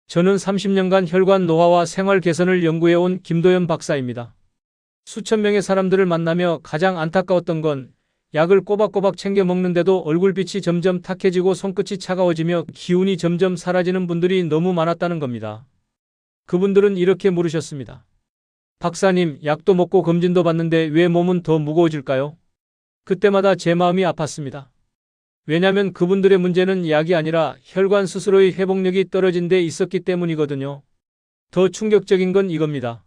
저는 30년간 혈관 노화와 생활 개선을 연구해온 김도연 박사입니다. 수천 명의 사람들을 만나며 가장 안타까웠던 건 약을 꼬박꼬박 챙겨 먹는데도 얼굴빛이 점점 탁해지고 손끝이 차가워지며 기운이 점점 사라지는 분들이 너무 많았다는 겁니다. 그분들은 이렇게 물으셨습니다. 박사님, 약도 먹고 검진도 받는데 왜 몸은 더 무거워질까요? 그때마다 제 마음이 아팠습니다. 왜냐면 그분들의 문제는 약이 아니라 혈관 스스로의 회복력이 떨어진 데 있었기 때문이거든요. 더 충격적인 건 이겁니다.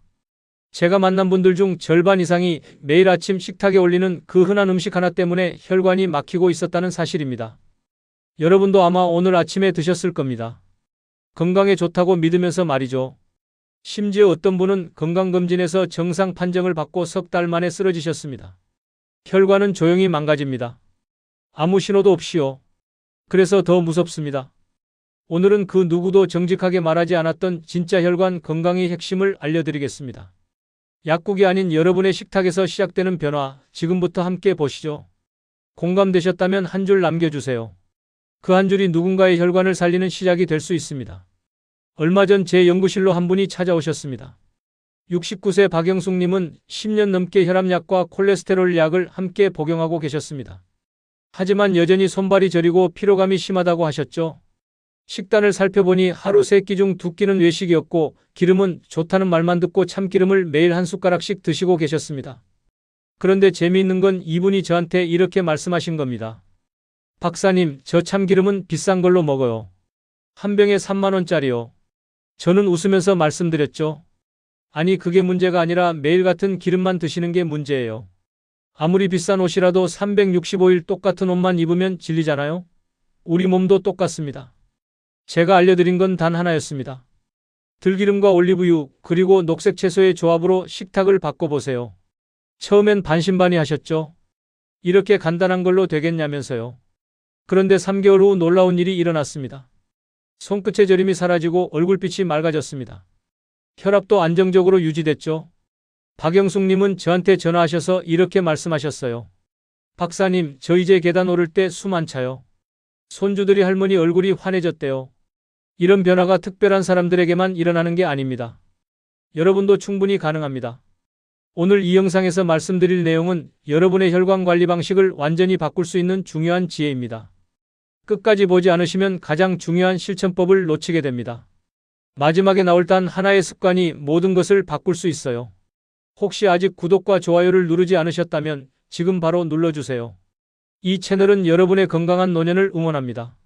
제가 만난 분들 중 절반 이상이 매일 아침 식탁에 올리는 그 흔한 음식 하나 때문에 혈관이 막히고 있었다는 사실입니다. 여러분도 아마 오늘 아침에 드셨을 겁니다. 건강에 좋다고 믿으면서 말이죠. 심지어 어떤 분은 건강검진에서 정상 판정을 받고 석 달 만에 쓰러지셨습니다. 혈관은 조용히 망가집니다. 아무 신호도 없이요. 그래서 더 무섭습니다. 오늘은 그 누구도 정직하게 말하지 않았던 진짜 혈관 건강의 핵심을 알려드리겠습니다. 약국이 아닌 여러분의 식탁에서 시작되는 변화, 지금부터 함께 보시죠. 공감되셨다면 한 줄 남겨주세요. 그 한 줄이 누군가의 혈관을 살리는 시작이 될 수 있습니다. 얼마 전 제 연구실로 한 분이 찾아오셨습니다. 69세 박영숙님은 10년 넘게 혈압약과 콜레스테롤 약을 함께 복용하고 계셨습니다. 하지만 여전히 손발이 저리고 피로감이 심하다고 하셨죠. 식단을 살펴보니 하루 3끼 중 2끼는 외식이었고 기름은 좋다는 말만 듣고 참기름을 매일 한 숟가락씩 드시고 계셨습니다. 그런데 재미있는 건 이분이 저한테 이렇게 말씀하신 겁니다. 박사님, 저 참기름은 비싼 걸로 먹어요. 한 병에 3만 원짜리요. 저는 웃으면서 말씀드렸죠. 아니, 그게 문제가 아니라 매일 같은 기름만 드시는 게 문제예요. 아무리 비싼 옷이라도 365일 똑같은 옷만 입으면 질리잖아요. 우리 몸도 똑같습니다. 제가 알려드린 건 단 하나였습니다. 들기름과 올리브유 그리고 녹색 채소의 조합으로 식탁을 바꿔보세요. 처음엔 반신반의하셨죠. 이렇게 간단한 걸로 되겠냐면서요. 그런데 3개월 후 놀라운 일이 일어났습니다. 손끝의 저림이 사라지고 얼굴빛이 맑아졌습니다. 혈압도 안정적으로 유지됐죠. 박영숙님은 저한테 전화하셔서 이렇게 말씀하셨어요. 박사님, 저 이제 계단 오를 때 숨 안 차요. 손주들이 할머니 얼굴이 환해졌대요. 이런 변화가 특별한 사람들에게만 일어나는 게 아닙니다. 여러분도 충분히 가능합니다. 오늘 이 영상에서 말씀드릴 내용은 여러분의 혈관 관리 방식을 완전히 바꿀 수 있는 중요한 지혜입니다. 끝까지 보지 않으시면 가장 중요한 실천법을 놓치게 됩니다. 마지막에 나올 단 하나의 습관이 모든 것을 바꿀 수 있어요. 혹시 아직 구독과 좋아요를 누르지 않으셨다면 지금 바로 눌러주세요. 이 채널은 여러분의 건강한 노년을 응원합니다.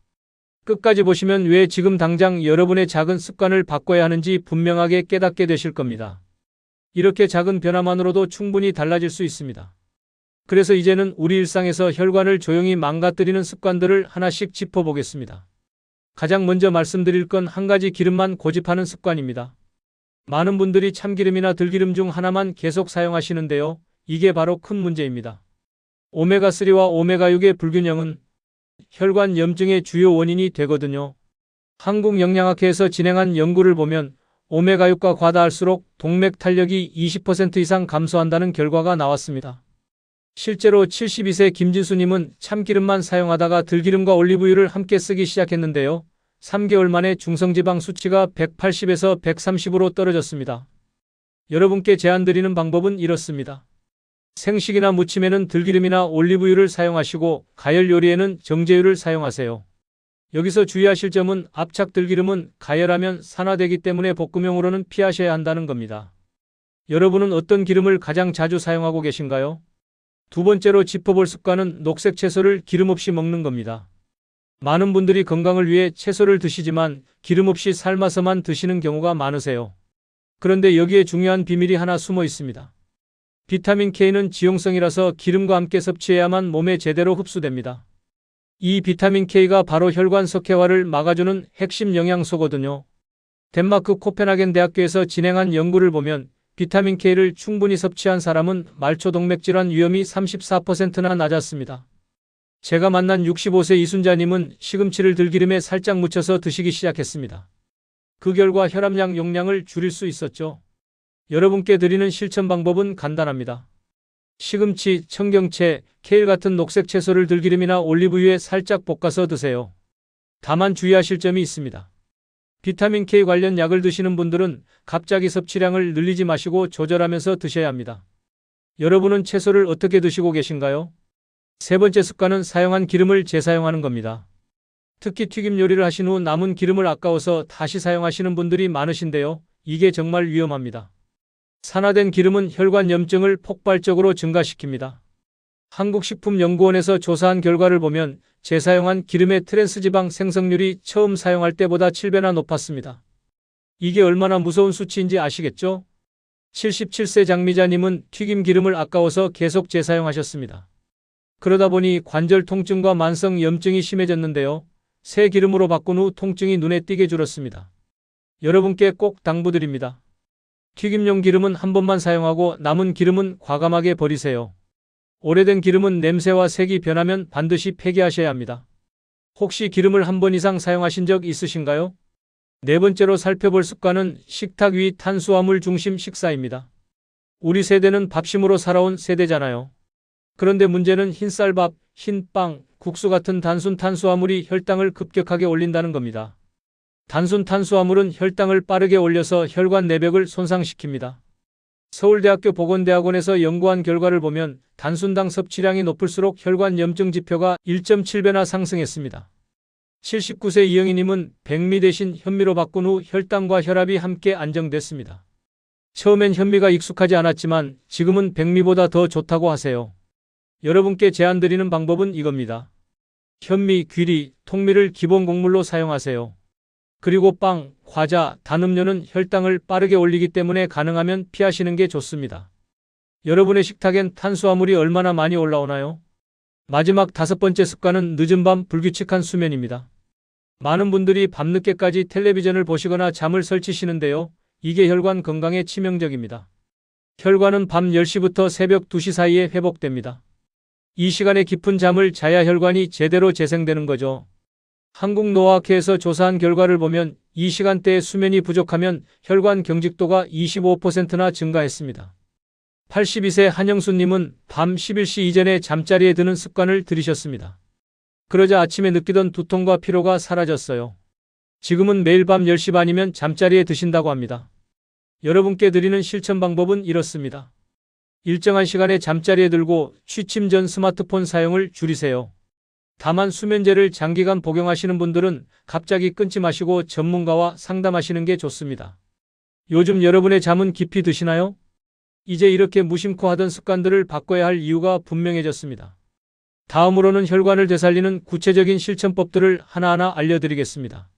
끝까지 보시면 왜 지금 당장 여러분의 작은 습관을 바꿔야 하는지 분명하게 깨닫게 되실 겁니다. 이렇게 작은 변화만으로도 충분히 달라질 수 있습니다. 그래서 이제는 우리 일상에서 혈관을 조용히 망가뜨리는 습관들을 하나씩 짚어보겠습니다. 가장 먼저 말씀드릴 건 한 가지 기름만 고집하는 습관입니다. 많은 분들이 참기름이나 들기름 중 하나만 계속 사용하시는데요. 이게 바로 큰 문제입니다. 오메가3와 오메가6의 불균형은 혈관 염증의 주요 원인이 되거든요. 한국영양학회에서 진행한 연구를 보면 오메가6가 과다할수록 동맥 탄력이 20% 이상 감소한다는 결과가 나왔습니다. 실제로 72세 김진수님은 참기름만 사용하다가 들기름과 올리브유를 함께 쓰기 시작했는데요. 3개월 만에 중성지방 수치가 180에서 130으로 떨어졌습니다. 여러분께 제안드리는 방법은 이렇습니다. 생식이나 무침에는 들기름이나 올리브유를 사용하시고 가열 요리에는 정제유를 사용하세요. 여기서 주의하실 점은 압착 들기름은 가열하면 산화되기 때문에 볶음용으로는 피하셔야 한다는 겁니다. 여러분은 어떤 기름을 가장 자주 사용하고 계신가요? 두 번째로 짚어볼 습관은 녹색 채소를 기름 없이 먹는 겁니다. 많은 분들이 건강을 위해 채소를 드시지만 기름 없이 삶아서만 드시는 경우가 많으세요. 그런데 여기에 중요한 비밀이 하나 숨어 있습니다. 비타민 K는 지용성이라서 기름과 함께 섭취해야만 몸에 제대로 흡수됩니다. 이 비타민 K가 바로 혈관 석회화를 막아주는 핵심 영양소거든요. 덴마크 코펜하겐 대학교에서 진행한 연구를 보면 비타민 K를 충분히 섭취한 사람은 말초동맥 질환 위험이 34%나 낮았습니다. 제가 만난 65세 이순자님은 시금치를 들기름에 살짝 묻혀서 드시기 시작했습니다. 그 결과 혈압약 용량을 줄일 수 있었죠. 여러분께 드리는 실천 방법은 간단합니다. 시금치, 청경채, 케일 같은 녹색 채소를 들기름이나 올리브유에 살짝 볶아서 드세요. 다만 주의하실 점이 있습니다. 비타민 K 관련 약을 드시는 분들은 갑자기 섭취량을 늘리지 마시고 조절하면서 드셔야 합니다. 여러분은 채소를 어떻게 드시고 계신가요? 세 번째 습관은 사용한 기름을 재사용하는 겁니다. 특히 튀김 요리를 하신 후 남은 기름을 아까워서 다시 사용하시는 분들이 많으신데요. 이게 정말 위험합니다. 산화된 기름은 혈관 염증을 폭발적으로 증가시킵니다. 한국식품연구원에서 조사한 결과를 보면 재사용한 기름의 트랜스지방 생성률이 처음 사용할 때보다 7배나 높았습니다. 이게 얼마나 무서운 수치인지 아시겠죠? 77세 장미자님은 튀김 기름을 아까워서 계속 재사용하셨습니다. 그러다 보니 관절 통증과 만성 염증이 심해졌는데요. 새 기름으로 바꾼 후 통증이 눈에 띄게 줄었습니다. 여러분께 꼭 당부드립니다. 튀김용 기름은 한 번만 사용하고 남은 기름은 과감하게 버리세요. 오래된 기름은 냄새와 색이 변하면 반드시 폐기하셔야 합니다. 혹시 기름을 한 번 이상 사용하신 적 있으신가요? 네 번째로 살펴볼 습관은 식탁 위 탄수화물 중심 식사입니다. 우리 세대는 밥심으로 살아온 세대잖아요. 그런데 문제는 흰쌀밥, 흰빵, 국수 같은 단순 탄수화물이 혈당을 급격하게 올린다는 겁니다. 단순 탄수화물은 혈당을 빠르게 올려서 혈관 내벽을 손상시킵니다. 서울대학교 보건대학원에서 연구한 결과를 보면 단순당 섭취량이 높을수록 혈관 염증 지표가 1.7배나 상승했습니다. 79세 이영희님은 백미 대신 현미로 바꾼 후 혈당과 혈압이 함께 안정됐습니다. 처음엔 현미가 익숙하지 않았지만 지금은 백미보다 더 좋다고 하세요. 여러분께 제안드리는 방법은 이겁니다. 현미, 귀리, 통밀을 기본 곡물로 사용하세요. 그리고 빵, 과자, 단 음료는 혈당을 빠르게 올리기 때문에 가능하면 피하시는 게 좋습니다. 여러분의 식탁엔 탄수화물이 얼마나 많이 올라오나요? 마지막 다섯 번째 습관은 늦은 밤 불규칙한 수면입니다. 많은 분들이 밤늦게까지 텔레비전을 보시거나 잠을 설치시는데요. 이게 혈관 건강에 치명적입니다. 혈관은 밤 10시부터 새벽 2시 사이에 회복됩니다. 이 시간에 깊은 잠을 자야 혈관이 제대로 재생되는 거죠. 한국노화학회에서 조사한 결과를 보면 이 시간대에 수면이 부족하면 혈관 경직도가 25%나 증가했습니다. 82세 한영수님은 밤 11시 이전에 잠자리에 드는 습관을 들이셨습니다. 그러자 아침에 느끼던 두통과 피로가 사라졌어요. 지금은 매일 밤 10시 반이면 잠자리에 드신다고 합니다. 여러분께 드리는 실천 방법은 이렇습니다. 일정한 시간에 잠자리에 들고 취침 전 스마트폰 사용을 줄이세요. 다만 수면제를 장기간 복용하시는 분들은 갑자기 끊지 마시고 전문가와 상담하시는 게 좋습니다. 요즘 여러분의 잠은 깊이 드시나요? 이제 이렇게 무심코 하던 습관들을 바꿔야 할 이유가 분명해졌습니다. 다음으로는 혈관을 되살리는 구체적인 실천법들을 하나하나 알려드리겠습니다.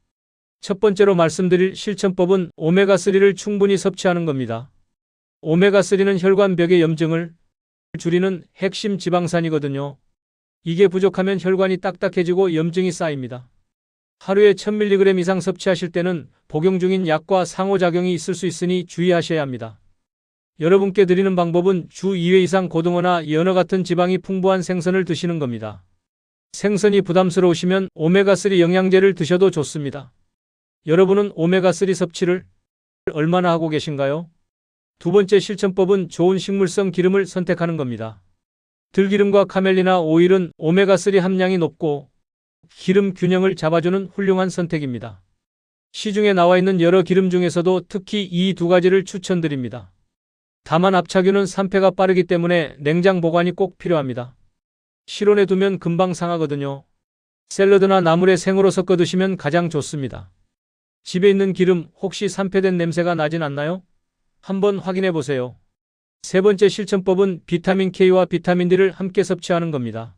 첫 번째로 말씀드릴 실천법은 오메가3를 충분히 섭취하는 겁니다. 오메가3는 혈관벽의 염증을 줄이는 핵심 지방산이거든요. 이게 부족하면 혈관이 딱딱해지고 염증이 쌓입니다. 하루에 1000mg 이상 섭취하실 때는 복용 중인 약과 상호작용이 있을 수 있으니 주의하셔야 합니다. 여러분께 드리는 방법은 주 2회 이상 고등어나 연어 같은 지방이 풍부한 생선을 드시는 겁니다. 생선이 부담스러우시면 오메가3 영양제를 드셔도 좋습니다. 여러분은 오메가3 섭취를 얼마나 하고 계신가요? 두 번째 실천법은 좋은 식물성 기름을 선택하는 겁니다. 들기름과 카멜리나 오일은 오메가3 함량이 높고 기름 균형을 잡아주는 훌륭한 선택입니다. 시중에 나와 있는 여러 기름 중에서도 특히 이 두 가지를 추천드립니다. 다만 압착유는 산패가 빠르기 때문에 냉장 보관이 꼭 필요합니다. 실온에 두면 금방 상하거든요. 샐러드나 나물에 생으로 섞어 드시면 가장 좋습니다. 집에 있는 기름 혹시 산패된 냄새가 나진 않나요? 한번 확인해 보세요. 세 번째 실천법은 비타민 K와 비타민 D를 함께 섭취하는 겁니다.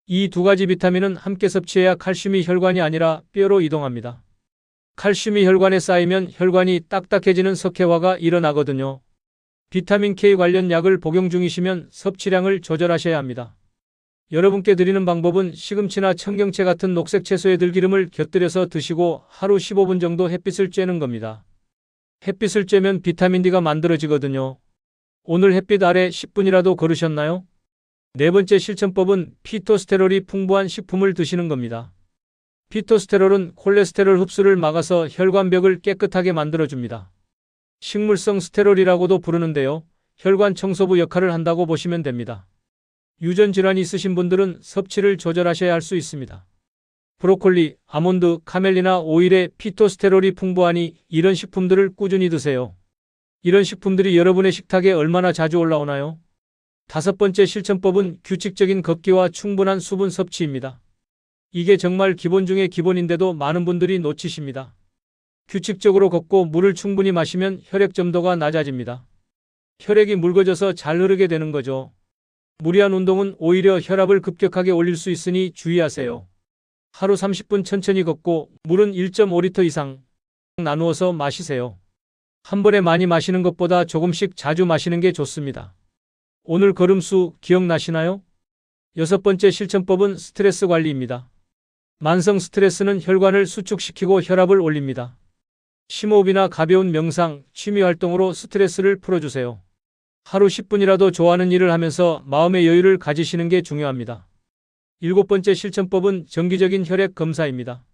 이 두 가지 비타민은 함께 섭취해야 칼슘이 혈관이 아니라 뼈로 이동합니다. 칼슘이 혈관에 쌓이면 혈관이 딱딱해지는 석회화가 일어나거든요. 비타민 K 관련 약을 복용 중이시면 섭취량을 조절하셔야 합니다. 여러분께 드리는 방법은 시금치나 청경채 같은 녹색 채소에 들기름을 곁들여서 드시고 하루 15분 정도 햇빛을 쬐는 겁니다. 햇빛을 쬐면 비타민 D가 만들어지거든요. 오늘 햇빛 아래 10분이라도 걸으셨나요? 네 번째 실천법은 피토스테롤이 풍부한 식품을 드시는 겁니다. 피토스테롤은 콜레스테롤 흡수를 막아서 혈관벽을 깨끗하게 만들어줍니다. 식물성 스테롤이라고도 부르는데요. 혈관 청소부 역할을 한다고 보시면 됩니다. 유전 질환이 있으신 분들은 섭취를 조절하셔야 할 수 있습니다. 브로콜리, 아몬드, 카멜리나 오일에 피토스테롤이 풍부하니 이런 식품들을 꾸준히 드세요. 이런 식품들이 여러분의 식탁에 얼마나 자주 올라오나요? 다섯 번째 실천법은 규칙적인 걷기와 충분한 수분 섭취입니다. 이게 정말 기본 중에 기본인데도 많은 분들이 놓치십니다. 규칙적으로 걷고 물을 충분히 마시면 혈액 점도가 낮아집니다. 혈액이 묽어져서 잘 흐르게 되는 거죠. 무리한 운동은 오히려 혈압을 급격하게 올릴 수 있으니 주의하세요. 하루 30분 천천히 걷고 물은 1.5리터 이상 나누어서 마시세요. 한 번에 많이 마시는 것보다 조금씩 자주 마시는 게 좋습니다. 오늘 걸음수 기억나시나요? 여섯 번째 실천법은 스트레스 관리입니다. 만성 스트레스는 혈관을 수축시키고 혈압을 올립니다. 심호흡이나 가벼운 명상, 취미 활동으로 스트레스를 풀어주세요. 하루 10분이라도 좋아하는 일을 하면서 마음의 여유를 가지시는 게 중요합니다. 일곱 번째 실천법은 정기적인 혈액 검사입니다.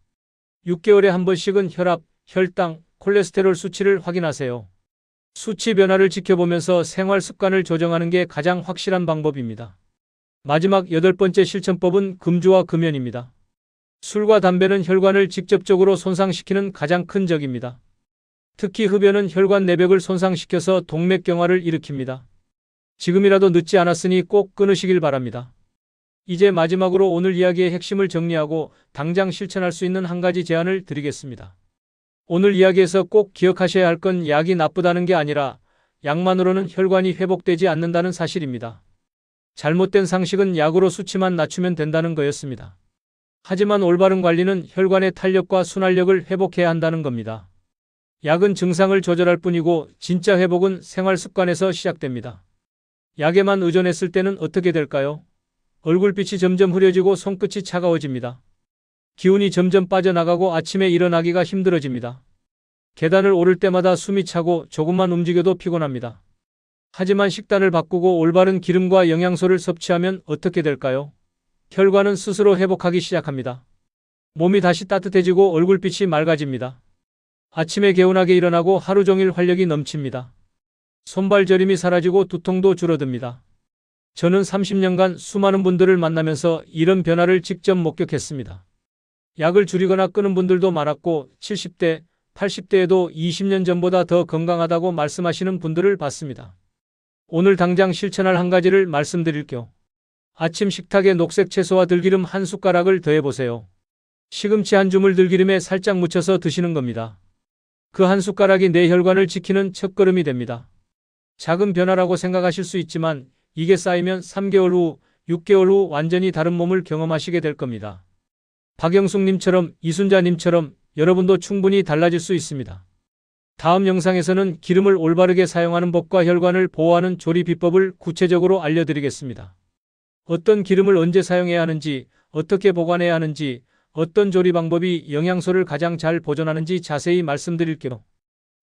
6개월에 한 번씩은 혈압, 혈당, 콜레스테롤 수치를 확인하세요. 수치 변화를 지켜보면서 생활 습관을 조정하는 게 가장 확실한 방법입니다. 마지막 여덟 번째 실천법은 금주와 금연입니다. 술과 담배는 혈관을 직접적으로 손상시키는 가장 큰 적입니다. 특히 흡연은 혈관 내벽을 손상시켜서 동맥경화를 일으킵니다. 지금이라도 늦지 않았으니 꼭 끊으시길 바랍니다. 이제 마지막으로 오늘 이야기의 핵심을 정리하고 당장 실천할 수 있는 한 가지 제안을 드리겠습니다. 오늘 이야기에서 꼭 기억하셔야 할 건 약이 나쁘다는 게 아니라 약만으로는 혈관이 회복되지 않는다는 사실입니다. 잘못된 상식은 약으로 수치만 낮추면 된다는 거였습니다. 하지만 올바른 관리는 혈관의 탄력과 순환력을 회복해야 한다는 겁니다. 약은 증상을 조절할 뿐이고 진짜 회복은 생활 습관에서 시작됩니다. 약에만 의존했을 때는 어떻게 될까요? 얼굴빛이 점점 흐려지고 손끝이 차가워집니다. 기운이 점점 빠져나가고 아침에 일어나기가 힘들어집니다. 계단을 오를 때마다 숨이 차고 조금만 움직여도 피곤합니다. 하지만 식단을 바꾸고 올바른 기름과 영양소를 섭취하면 어떻게 될까요? 혈관은 스스로 회복하기 시작합니다. 몸이 다시 따뜻해지고 얼굴빛이 맑아집니다. 아침에 개운하게 일어나고 하루 종일 활력이 넘칩니다. 손발 저림이 사라지고 두통도 줄어듭니다. 저는 30년간 수많은 분들을 만나면서 이런 변화를 직접 목격했습니다. 약을 줄이거나 끊은 분들도 많았고 70대, 80대에도 20년 전보다 더 건강하다고 말씀하시는 분들을 봤습니다. 오늘 당장 실천할 한 가지를 말씀드릴게요. 아침 식탁에 녹색 채소와 들기름 한 숟가락을 더해보세요. 시금치 한 줌을 들기름에 살짝 묻혀서 드시는 겁니다. 그 한 숟가락이 내 혈관을 지키는 첫걸음이 됩니다. 작은 변화라고 생각하실 수 있지만 이게 쌓이면 3개월 후, 6개월 후 완전히 다른 몸을 경험하시게 될 겁니다. 박영숙님처럼, 이순자님처럼 여러분도 충분히 달라질 수 있습니다. 다음 영상에서는 기름을 올바르게 사용하는 법과 혈관을 보호하는 조리 비법을 구체적으로 알려드리겠습니다. 어떤 기름을 언제 사용해야 하는지, 어떻게 보관해야 하는지, 어떤 조리 방법이 영양소를 가장 잘 보존하는지 자세히 말씀드릴게요.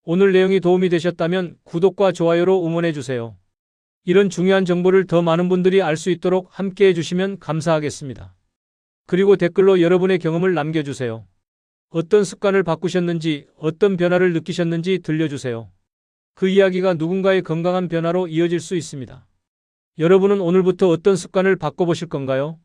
오늘 내용이 도움이 되셨다면 구독과 좋아요로 응원해주세요. 이런 중요한 정보를 더 많은 분들이 알 수 있도록 함께 해주시면 감사하겠습니다. 그리고 댓글로 여러분의 경험을 남겨주세요. 어떤 습관을 바꾸셨는지, 어떤 변화를 느끼셨는지 들려주세요. 그 이야기가 누군가의 건강한 변화로 이어질 수 있습니다. 여러분은 오늘부터 어떤 습관을 바꿔보실 건가요?